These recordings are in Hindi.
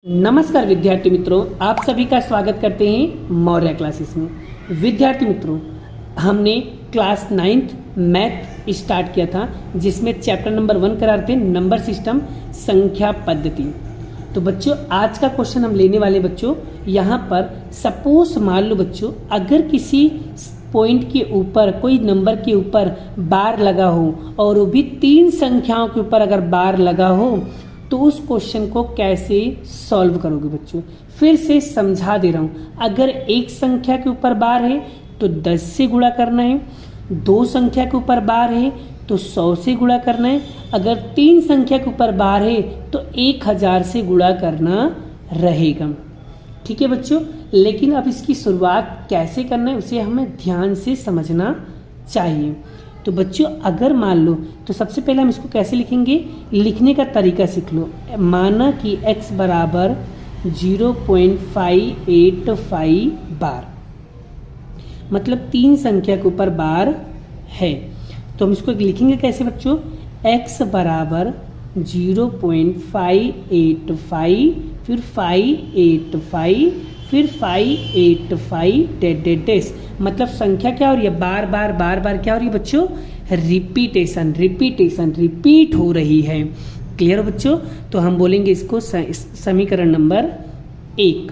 नमस्कार विद्यार्थी मित्रों, आप सभी का स्वागत करते हैं मौर्य क्लासेस में। विद्यार्थी मित्रों, हमने क्लास 9th मैथ स्टार्ट किया था, जिसमें चैप्टर नंबर 1 करा रहे थे नंबर सिस्टम, संख्या पद्धति। तो बच्चों, आज का क्वेश्चन हम लेने वाले बच्चों, यहाँ पर सपोज मान लो बच्चों, अगर किसी पॉइंट के ऊपर कोई नंबर के ऊपर बार लगा हो और वो भी 3 संख्याओं के ऊपर अगर बार लगा हो, तो उस क्वेश्चन को कैसे सॉल्व करोगे बच्चों। फिर से समझा दे रहा हूँ। अगर एक संख्या के ऊपर बार है तो 10 से गुणा करना है, 2 संख्या के ऊपर बार है तो 100 से गुणा करना है, अगर 3 संख्या के ऊपर बार है तो 1000 से गुणा करना रहेगा। ठीक है बच्चों, लेकिन अब इसकी शुरुआत कैसे करना है उसे हमें ध्यान से समझना चाहिए। तो बच्चों, अगर मान लो तो सबसे पहले हम इसको कैसे लिखेंगे, लिखने का तरीका सीख लो। माना कि x बराबर 0.585 बार, मतलब 3 संख्या के ऊपर बार है। तो हम इसको लिखेंगे कैसे बच्चों, x बराबर 0.585 फिर 585 फिर 585 डैश, मतलब संख्या क्या हो रही है, बार बार क्या हो रही है बच्चों, रिपीट हो रही है। क्लियर हो बच्चों। तो हम बोलेंगे इसको समीकरण नंबर 1।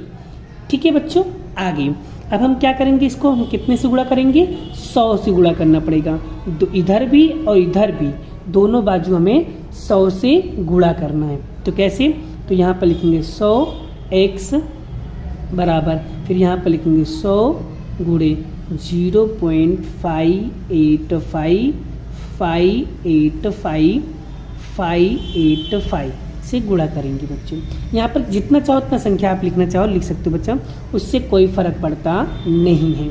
ठीक है बच्चों, आगे अब हम क्या करेंगे, इसको हम कितने से गुणा करेंगे, 100 से गुणा करना पड़ेगा। इधर भी और इधर भी दोनों बाजू हमें 100 से गुणा करना है। तो कैसे, तो यहाँ पर लिखेंगे 100x बराबर, फिर यहाँ पर लिखेंगे 100 गुणे 0.585 585 से गुणा करेंगे बच्चों। यहाँ पर जितना चाहो उतना संख्या आप लिखना चाहो लिख सकते हो बच्चा, उससे कोई फर्क पड़ता नहीं है।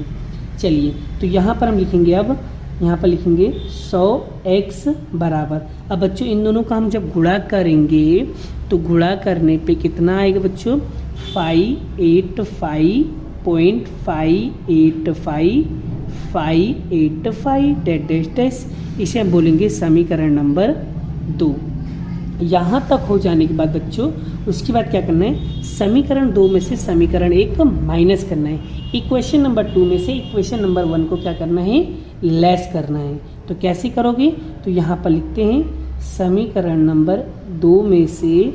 चलिए, तो यहाँ पर हम लिखेंगे, अब यहाँ पर लिखेंगे 100x बराबर, अब बच्चों इन दोनों का हम जब गुणा करेंगे तो गुणा करने पे कितना आएगा बच्चों, 585 डैश, इसे हम बोलेंगे समीकरण नंबर 2। यहाँ तक हो जाने के बाद बच्चों, उसके बाद क्या करना है, समीकरण 2 में से समीकरण 1 माइनस करना है, इक्वेशन नंबर 2 में से इक्वेशन नंबर 1 को क्या करना है, लेस करना है। तो कैसे करोगे, तो यहाँ पर लिखते हैं समीकरण नंबर 2 में से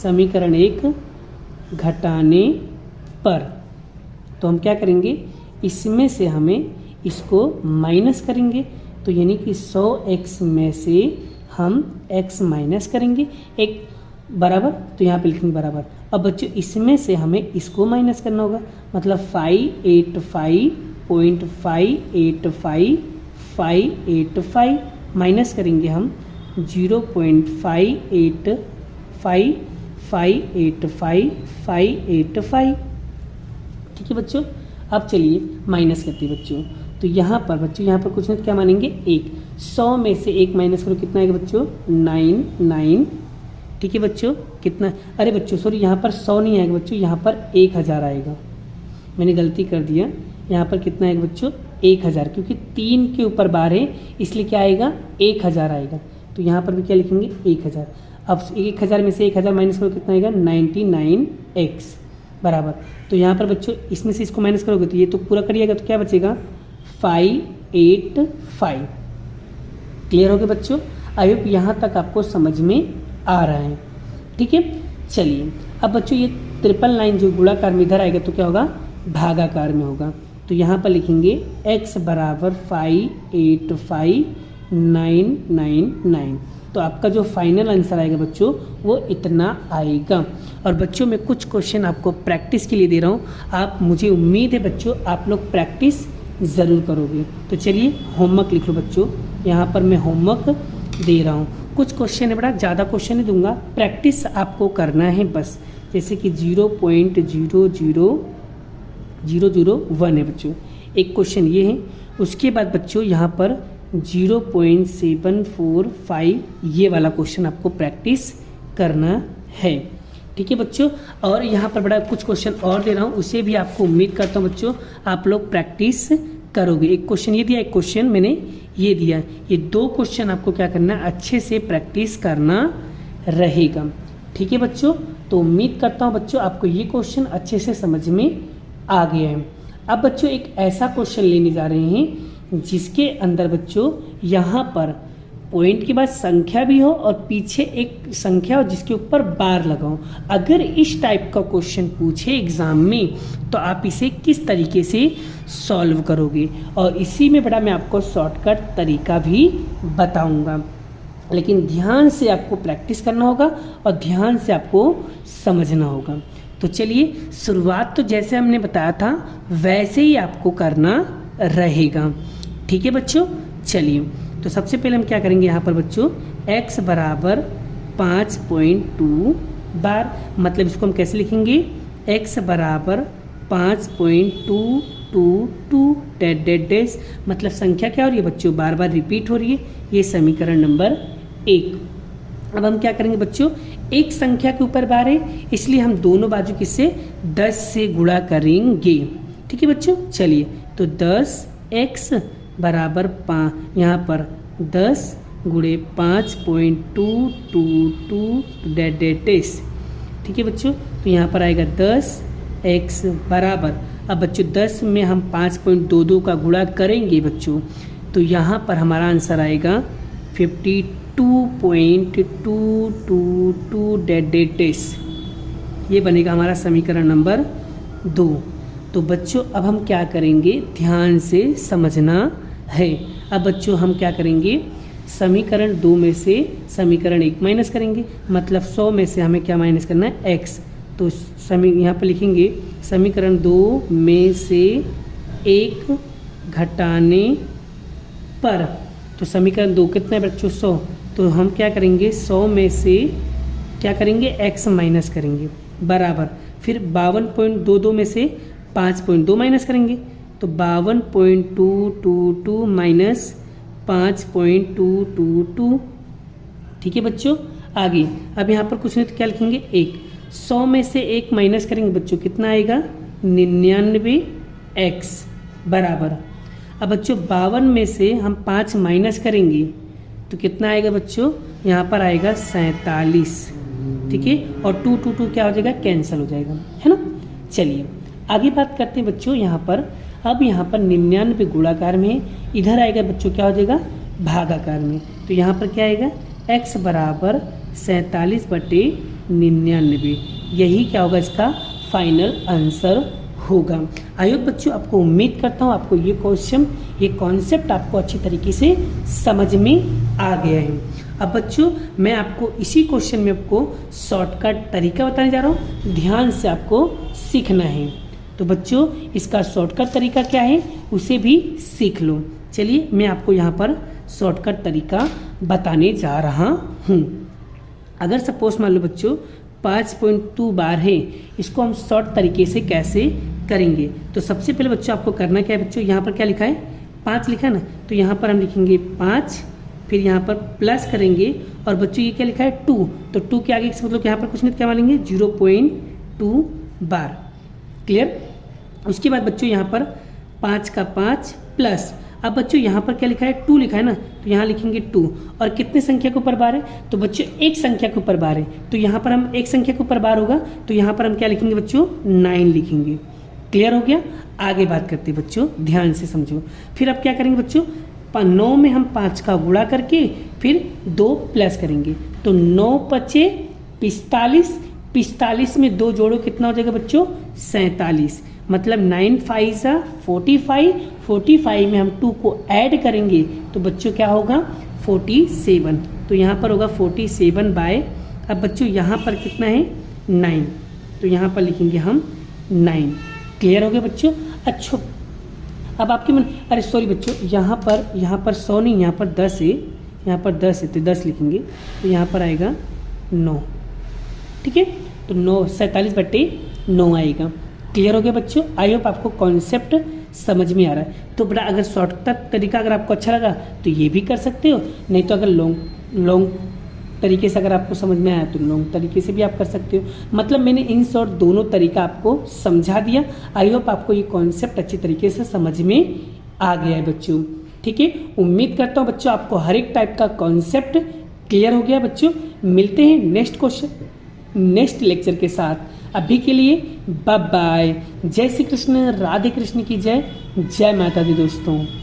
समीकरण 1 घटाने पर, तो हम क्या करेंगे, इसमें से हमें इसको माइनस करेंगे। तो यानी कि 100x में से हम x माइनस करेंगे, एक बराबर, तो यहाँ पे लिखेंगे बराबर। अब बच्चों इसमें से हमें इसको माइनस करना होगा, मतलब 585 माइनस करेंगे हम 0.585। ठीक है बच्चों, अब चलिए माइनस करते हैं बच्चों। तो यहाँ पर बच्चों, यहाँ पर कुछ नहीं, क्या मानेंगे 1, 100 में से 1 माइनस करो, कितना आएगा बच्चों, 9। ठीक है बच्चों, कितना, अरे बच्चों सॉरी, यहाँ पर 100 नहीं आएगा बच्चों, यहाँ पर 1000 आएगा, मैंने गलती कर दिया। यहाँ पर कितना आएगा बच्चों, 1000, क्योंकि 3 के ऊपर बार है इसलिए क्या आएगा, 1000 आएगा। तो यहाँ पर भी क्या लिखेंगे, 1000। अब 1000 में से 1000 माइनस करो, कितना आएगा, 99x बराबर। तो यहाँ पर बच्चों इसमें से इसको माइनस करोगे तो ये तो पूरा करिएगा, तो क्या बचेगा, 585। क्लियर हो गया बच्चों। आई होप यहाँ तक आपको समझ में आ रहा है। ठीक है, चलिए अब बच्चों ये ट्रिपल लाइन जो गुणाकार में इधर आएगा तो क्या होगा, भागाकार में होगा। तो यहाँ पर लिखेंगे x बराबर 585,999। तो आपका जो फाइनल आंसर आएगा बच्चों वो इतना आएगा। और बच्चों मैं कुछ क्वेश्चन आपको प्रैक्टिस के लिए दे रहा हूँ, आप, मुझे उम्मीद है बच्चों आप लोग प्रैक्टिस ज़रूर करोगे। तो चलिए होमवर्क लिख लो बच्चों, यहाँ पर मैं होमवर्क दे रहा हूँ। कुछ क्वेश्चन है, बड़ा ज़्यादा क्वेश्चन नहीं दूंगा, प्रैक्टिस आपको करना है बस। जैसे कि 0.00001 है बच्चों, एक क्वेश्चन ये है। उसके बाद बच्चों यहाँ पर 0.745 ये वाला क्वेश्चन आपको प्रैक्टिस करना है। ठीक है बच्चों, और यहाँ पर बड़ा कुछ क्वेश्चन और दे रहा हूँ, उसे भी आपको उम्मीद करता हूँ बच्चों आप लोग प्रैक्टिस करोगे। एक क्वेश्चन ये दिया, एक क्वेश्चन मैंने ये दिया, ये 2 क्वेश्चन आपको क्या करना है, अच्छे से प्रैक्टिस करना रहेगा। ठीक है बच्चों, तो उम्मीद करता हूँ बच्चों आपको ये क्वेश्चन अच्छे से समझ में आ गया है। अब बच्चों एक ऐसा क्वेश्चन लेने जा रहे हैं जिसके अंदर बच्चों यहाँ पर पॉइंट के बाद संख्या भी हो और पीछे एक संख्या हो जिसके ऊपर बार लगा हो। अगर इस टाइप का क्वेश्चन पूछे एग्जाम में तो आप इसे किस तरीके से सॉल्व करोगे, और इसी में बड़ा मैं आपको शॉर्टकट तरीका भी बताऊंगा। लेकिन ध्यान से आपको प्रैक्टिस करना होगा और ध्यान से आपको समझना होगा। तो चलिए शुरुआत तो जैसे हमने बताया था वैसे ही आपको करना रहेगा। ठीक है बच्चों, चलिए तो सबसे पहले हम क्या करेंगे यहाँ पर बच्चों x बराबर 5.2 बार, मतलब इसको हम कैसे लिखेंगे x बराबर 5.222 डैश डैश डैश, मतलब संख्या क्या हो रही है बच्चों बार बार रिपीट हो रही है। ये समीकरण नंबर 1। अब हम क्या करेंगे बच्चों, एक संख्या के ऊपर बार है इसलिए हम दोनों बाजू किससे 10 से गुणा करेंगे। ठीक है बच्चों, चलिए तो 10x बराबर 5, यहाँ पर 10 गुणे 5.222 डैश डैश डैश। ठीक है बच्चों, तो यहाँ पर आएगा 10x बराबर, अब बच्चों 10 में हम 5.22 का गुणा करेंगे बच्चों, तो यहाँ पर हमारा आंसर आएगा 52.222 डैश डैश डैश। ये बनेगा हमारा समीकरण नंबर 2। तो बच्चों अब हम क्या करेंगे, ध्यान से समझना है। अब बच्चों हम क्या करेंगे, समीकरण 2 में से समीकरण 1 माइनस करेंगे, मतलब 100 में से हमें क्या माइनस करना है x। तो यहाँ पर लिखेंगे समीकरण 2 में से 1 घटाने पर, तो समीकरण 2 कितना है बच्चों 100, तो हम क्या करेंगे 100 में से क्या करेंगे x माइनस करेंगे बराबर, फिर 52.22 में से 5.2 माइनस करेंगे, तो 52.222 माइनस 5.222। ठीक है बच्चों, आगे अब यहाँ पर कुछ नहीं तो क्या लिखेंगे 1। 100 में से 1 माइनस करेंगे बच्चों, कितना आएगा 99x बराबर। अब बच्चों 52 में से हम 5 माइनस करेंगे तो कितना आएगा बच्चों, यहाँ पर आएगा 47। ठीक है, और 2 2 2 क्या हो जाएगा, कैंसिल हो जाएगा, है ना। चलिए आगे बात करते हैं बच्चों यहाँ पर। अब यहाँ पर 99 गुणाकार में, इधर आएगा बच्चों क्या हो जाएगा भागाकार में, तो यहाँ पर क्या आएगा x बराबर 47/99। यही क्या होगा इसका फाइनल आंसर होगा। आइए बच्चों, आपको उम्मीद करता हूँ आपको ये क्वेश्चन, ये कॉन्सेप्ट आपको अच्छी तरीके से समझ में आ गया है। अब बच्चों मैं आपको इसी क्वेश्चन में आपको शॉर्टकट तरीका बताने जा रहा हूँ, ध्यान से आपको सीखना है। तो बच्चों इसका शॉर्टकट तरीका क्या है उसे भी सीख लो। चलिए मैं आपको यहाँ पर शॉर्टकट तरीका बताने जा रहा हूँ। अगर सपोज मान लो बच्चों 5.2 बार है, इसको हम शॉर्ट तरीके से कैसे करेंगे, तो सबसे पहले बच्चों आपको करना क्या है बच्चों, यहाँ पर क्या लिखा है 5 लिखा है ना, तो यहाँ पर हम लिखेंगे 5, फिर यहाँ पर प्लस करेंगे, और बच्चों ये क्या लिखा है 2, तो 2 के आगे मतलब यहाँ पर कुछ नहीं क्या मानेंगे 0.2 बार। क्लियर। उसके बाद बच्चों यहाँ पर 5 का 5 प्लस, अब बच्चों यहाँ पर क्या लिखा है 2 लिखा है ना, तो यहाँ लिखेंगे 2, और कितने संख्या के ऊपर बार है, तो बच्चों एक संख्या के ऊपर बार है, तो यहाँ पर हम एक संख्या के ऊपर बार होगा, तो यहाँ पर हम क्या लिखेंगे बच्चों 9 लिखेंगे। क्लियर हो गया। आगे बात करते हैं बच्चों, ध्यान से समझो। फिर अब क्या करेंगे बच्चों, 9 में हम 5 का गुणा करके फिर 2 प्लस करेंगे, तो 9 पचे 45, 45 में 2 जोड़ो कितना हो जाएगा बच्चों 47, मतलब 9 5 45, 45 में हम 2 को ऐड करेंगे तो बच्चों क्या होगा 47, तो यहाँ पर होगा 47 बाय, अब बच्चों यहाँ पर कितना है 9, तो यहाँ पर लिखेंगे हम 9। क्लियर हो गया बच्चों। अच्छा अब आपके मन, अरे सॉरी बच्चों यहाँ पर 100 नहीं, यहाँ पर 10 है, यहाँ पर 10 है तो 10 लिखेंगे, तो यहाँ पर आएगा 9। ठीक है, तो 47/9 आएगा। क्लियर हो गया बच्चों। आई होप आपको कॉन्सेप्ट समझ में आ रहा है। तो बेटा अगर शॉर्टकट तरीका अगर आपको अच्छा लगा तो ये भी कर सकते हो, नहीं तो अगर लॉन्ग तरीके से अगर आपको समझ में आया तो लॉन्ग तरीके से भी आप कर सकते हो। मतलब मैंने इन शॉर्ट दोनों तरीका आपको समझा दिया। आई होप आपको ये कॉन्सेप्ट अच्छी तरीके से समझ में आ गया है बच्चों। ठीक है, उम्मीद करता हूँ बच्चों आपको हर एक टाइप का कॉन्सेप्ट क्लियर हो गया बच्चों। मिलते हैं नेक्स्ट क्वेश्चन नेक्स्ट लेक्चर के साथ। अभी के लिए बाय बाय। जय श्री कृष्ण, राधे कृष्ण की जय, जय माता दी दोस्तों।